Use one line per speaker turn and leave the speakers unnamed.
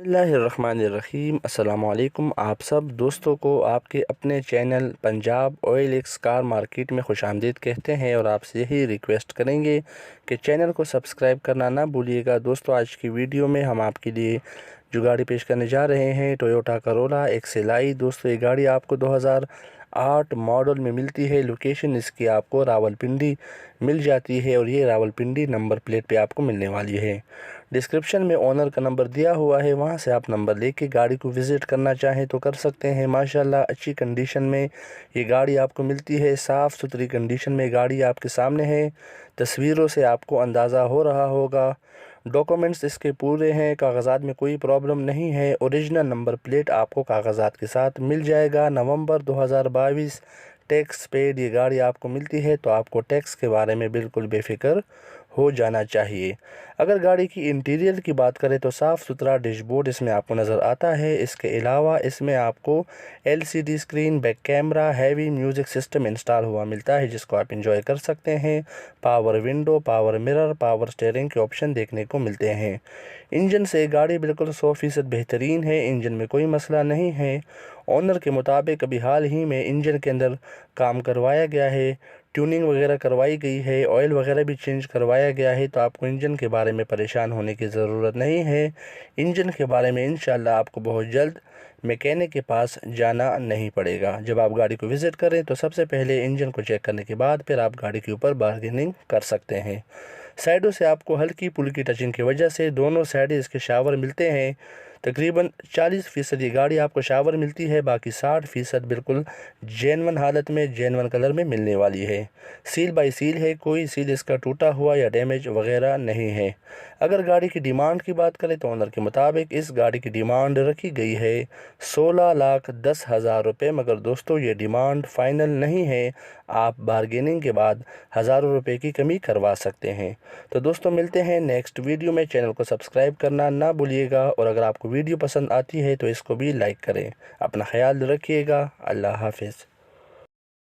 बिस्मिल्लाहिर्रहमानिर्रहीम। अस्सलाम वालेकुम। आप सब दोस्तों को आपके अपने channel Punjab oil x car market में खुशामदीद कहते हैं और आपसे यही रिक्वेस्ट करेंगे कि चैनल को सब्सक्राइब करना ना भूलिएगा। दोस्तों, आज की वीडियो में हम आपके लिए जो गाड़ी पेश करने जा रहे हैं टोयोटा करोला एक्सएलआई। दोस्तों, ये गाड़ी आपको 2008 मॉडल में मिलती है। लोकेशन इसकी आपको रावलपिंडी मिल जाती है और ये रावलपिंडी नंबर प्लेट पे आपको मिलने वाली है। डिस्क्रिप्शन में ओनर का नंबर दिया हुआ है, वहाँ से आप नंबर लेके गाड़ी को विज़िट करना चाहें तो कर सकते हैं। माशाल्लाह अच्छी कंडीशन में ये गाड़ी आपको मिलती है। साफ़ सुथरी कंडीशन में गाड़ी आपके सामने है। तस्वीरों से आपको अंदाज़ा हो रहा होगा। डॉक्यूमेंट्स इसके पूरे हैं, कागज़ात में कोई प्रॉब्लम नहीं है। ओरिजिनल नंबर प्लेट आपको कागज़ात के साथ मिल जाएगा। नवंबर 2022 टैक्स पेड ये गाड़ी आपको मिलती है, तो आपको टैक्स के बारे में बिल्कुल बेफिक्र हो जाना चाहिए। अगर गाड़ी की इंटीरियर की बात करें तो साफ़ सुथरा डैशबोर्ड इसमें आपको नज़र आता है। इसके अलावा इसमें आपको LCD screen, back camera, heavy music system install हुआ मिलता है, जिसको आप इंजॉय कर सकते हैं। Power window, power mirror, power steering के ऑप्शन देखने को मिलते हैं। इंजन से गाड़ी बिल्कुल 100% बेहतरीन है। इंजन में कोई मसला नहीं है। ओनर के मुताबिक अभी हाल ही में इंजन के अंदर काम करवाया गया है, ट्यूनिंग वगैरह करवाई गई है, ऑयल वगैरह भी चेंज करवाया गया है, तो आपको इंजन के बारे में परेशान होने की ज़रूरत नहीं है। इंजन के बारे में इंशाल्लाह आपको बहुत जल्द मैकेनिक के पास जाना नहीं पड़ेगा। जब आप गाड़ी को विज़िट करें तो सबसे पहले इंजन को चेक करने के बाद फिर आप गाड़ी के ऊपर बार्गेनिंग कर सकते हैं। साइडों से आपको हल्की पुल्की टचिंग की वजह से दोनों साइड इसके शावर मिलते हैं। तकरीबन 40% ये गाड़ी आपको शावर मिलती है, बाकी 60% बिल्कुल जेन्युइन हालत में, जेन्युइन कलर में मिलने वाली है। सील बाई सील है, कोई सील इसका टूटा हुआ या डैमेज वगैरह नहीं है। अगर गाड़ी की डिमांड की बात करें तो ओनर के मुताबिक इस गाड़ी की डिमांड रखी गई है 16,10,000 रुपये, मगर दोस्तों ये डिमांड फ़ाइनल नहीं है। आप बार्गेनिंग के बाद हज़ारों रुपये की कमी करवा सकते हैं। तो दोस्तों, मिलते हैं नेक्स्ट वीडियो में। चैनल को सब्सक्राइब करना ना भूलिएगा और अगर आपको वीडियो पसंद आती है तो इसको भी लाइक करें। अपना ख्याल रखिएगा। अल्लाह हाफिज़।